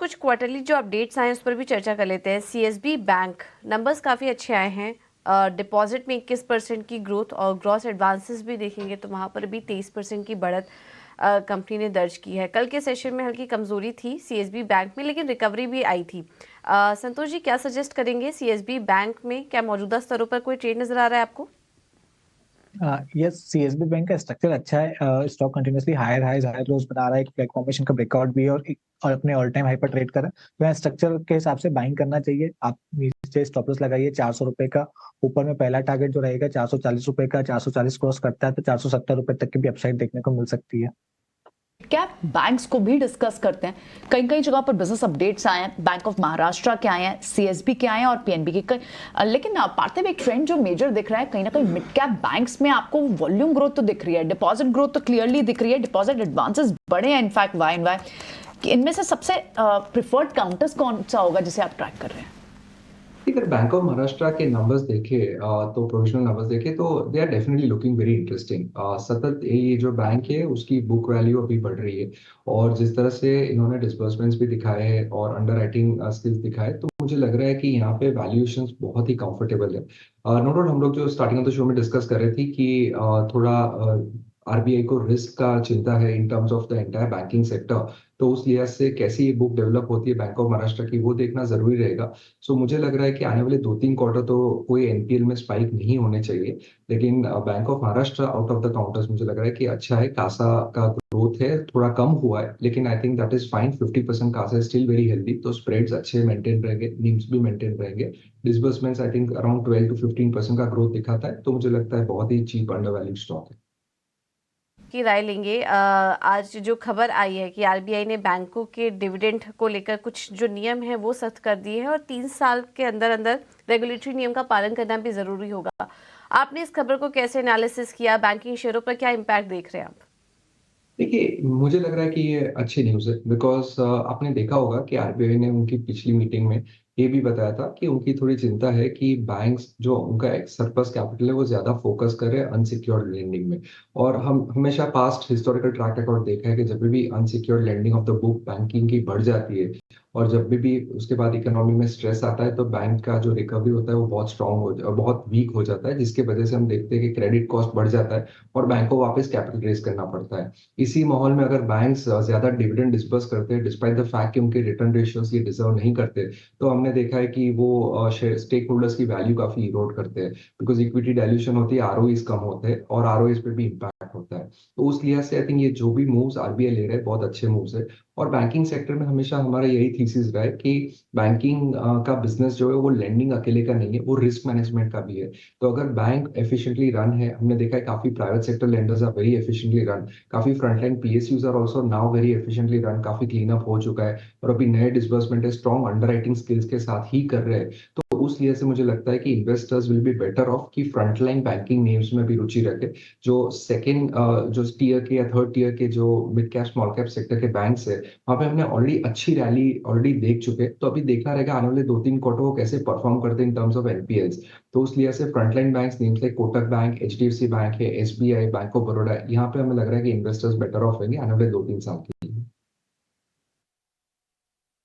कुछ क्वार्टरली जो अपडेट्स आए हैं उस पर भी चर्चा कर लेते हैं। सीएसबी बैंक नंबर्स काफ़ी अच्छे आए हैं। डिपॉजिट में 21% की ग्रोथ और ग्रॉस एडवांसेस भी देखेंगे तो वहाँ पर भी 23% की बढ़त कंपनी ने दर्ज की है। कल के सेशन में हल्की कमजोरी थी सीएसबी बैंक में, लेकिन रिकवरी भी आई थी। संतोष जी, क्या सजेस्ट करेंगे सीएसबी बैंक में? क्या मौजूदा स्तरों पर कोई ट्रेड नजर आ रहा है आपको? यस, सीएसबी बैंक का स्ट्रक्चर अच्छा है। Stock continuously higher highs higher lows बना रहा है, एक ब्लैक फॉर्मेशन का ब्रेकआउट भी है और अपने ऑल टाइम हाई पर ट्रेड कर रहा है। तो यहाँ स्ट्रक्चर के हिसाब से बाइंग करना चाहिए। आप नीचे स्टॉप लॉस लगाइए 400 रुपए का। ऊपर में पहला टारगेट जो रहेगा 440 रुपए का। 440 क्रॉस करता है तो 470 रुपए तक की भी अपसाइड देखने को मिल सकती है। कैप बैंक्स को भी डिस्कस करते हैं। कई कई जगह पर बिजनेस अपडेट्स आए हैं, बैंक ऑफ महाराष्ट्र के आए हैं, सीएसबी के आए हैं और पीएनबी के लेकिन पार्थिव एक ट्रेंड जो मेजर दिख रहा है, कहीं ना कहीं मिड कैप बैंक्स में आपको वॉल्यूम ग्रोथ तो दिख रही है, डिपॉजिट ग्रोथ तो क्लियरली दिख रही है, डिपॉजिट एडवांसेस बढ़े हैं इनफैक्ट वाई एंड वाई। इनमें से सबसे प्रिफर्ड काउंटर्स कौन सा होगा जिसे आप ट्रैक कर रहे हैं? अगर बैंक ऑफ महाराष्ट्र के नंबर्स देखे तो प्रोविजनल नंबर्स देखे तो they are definitely looking very interesting. सतत ये जो बैंक है उसकी बुक वैल्यू अभी बढ़ रही है, और जिस तरह से इन्होंने डिसबर्समेंट्स भी दिखाए हैं और अंडर राइटिंग स्किल्स दिखाए, तो मुझे लग रहा है कि यहाँ पे वैल्यूएशंस बहुत ही कंफर्टेबल है। नो डाउट हम लोग जो स्टार्टिंग ऑफ द शो में डिस्कस कर रहे थे कि थोड़ा आरबीआई को रिस्क का चिंता है in terms of the entire banking sector. तो उस लिहाज से कैसी ये बुक डेवलप होती है बैंक ऑफ महाराष्ट्र की, वो देखना जरूरी रहेगा। सो मुझे लग रहा है कि आने वाले 2-3 क्वार्टर तो कोई एनपीएल में स्पाइक नहीं होने चाहिए। लेकिन bank of Maharashtra out of the counters मुझे लग रहा है कि अच्छा है। कासा का ग्रोथ है, थोड़ा कम हुआ है, लेकिन I think that is fine. 50% CASA is still very healthy, तो स्प्रेड्स अच्छे मेंटेन रहेंगे, नीम्स भी मेंटेन रहेंगे। Disbursements I think around 12 to 15% का ग्रोथ दिखाता है, तो मुझे लगता है बहुत ही चीप अंडर वैल्यू स्टॉक है। की राय लेंगे। आज जो खबर आई है कि आरबीआई ने बैंकों के डिविडेंड को लेकर कुछ जो नियम है वो सख्त कर दिए हैं और 3 साल के अंदर अंदर रेगुलेटरी नियम का पालन करना भी जरूरी होगा। आपने इस खबर को कैसे एनालिसिस किया? बैंकिंग शेयरों पर क्या इम्पैक्ट देख रहे हैं आप? देखिए, मुझे लग रहा है कि ये अच्छी न्यूज़ है, बिकॉज आपने देखा होगा कि आरबीआई ने उनकी पिछली मीटिंग में ये भी बताया था कि उनकी थोड़ी चिंता है कि बैंक्स जो उनका एक सरप्लस कैपिटल है वो ज्यादा फोकस करे अनसिक्योर्ड लेंडिंग में। और हम हमेशा पास्ट हिस्टोरिकल ट्रैक रिकॉर्ड देखा है कि जब भी unsecured lending of the book banking की बढ़ जाती है, और जब भी उसके बाद इकोनॉमी में स्ट्रेस आता है, तो बैंक का जो रिकवरी होता है वो बहुत स्ट्रांग बहुत वीक हो जाता है, जिसके वजह से हम देखते हैं कि क्रेडिट कॉस्ट बढ़ जाता है और बैंक को वापस कैपिटल रेज करना पड़ता है। इसी माहौल में अगर बैंक्स ज्यादा डिविडेंड डिस्पर्स करते हैं डिस्पाइट द फैक्ट कि उनके रिटर्न रेशियोज ये डिजर्व नहीं करते, तो हमने देखा है कि वो स्टेक होल्डर्स की वैल्यू काफी इरोड करते हैं, बिकॉज इक्विटी डायल्यूशन होती है, आरओईज कम होते हैं और आरओईज पे भी इम्पैक्ट होता है। तो उस लिहाज से आई थिंक ये जो भी मूव्स आरबीआई ले रहे हैं बहुत अच्छे मूव्स है। और बैंकिंग सेक्टर में हमेशा हमारा यही थीसिस रहा है कि बैंकिंग का बिजनेस जो है वो लेंडिंग अकेले का नहीं है, वो रिस्क मैनेजमेंट का भी है। तो अगर बैंक एफिशिएंटली रन है, हमने देखा है काफी private sector lenders are very efficiently run, काफी frontline PSUs are also now very efficiently run, काफी क्लीन अप हो चुका है, और अभी नए डिसबर्समेंट है स्ट्रॉन्ग अंडरराइटिंग स्किल्स के साथ ही कर रहे हैं। तो उस लिहाज से मुझे लगता है कि investors will be better of कि फ्रंटलाइन बैंकिंग नेम्स में भी रुचि रखे। जो सेकंड जो टीयर के या थर्ड टीयर के जो mid cap small cap sector के बैंक्स है, वहां पे हमने ऑलरेडी अच्छी रैली ऑलरेडी देख चुके हैं। तो अभी देखना रहेगा आने वाले 2-3 क्वार्टर वो कैसे परफॉर्म करते हैं इन टर्म्स ऑफ एनपीएल्स। तो उस लिहाज से frontline banks names like Kotak bank, HDFC bank है, एसबीआई, बैंक ऑफ बड़ौदा, यहाँ पे हमें लग रहा है कि इन्वेस्टर्स बेटर ऑफ होंगे आने वाले 2-3 साल के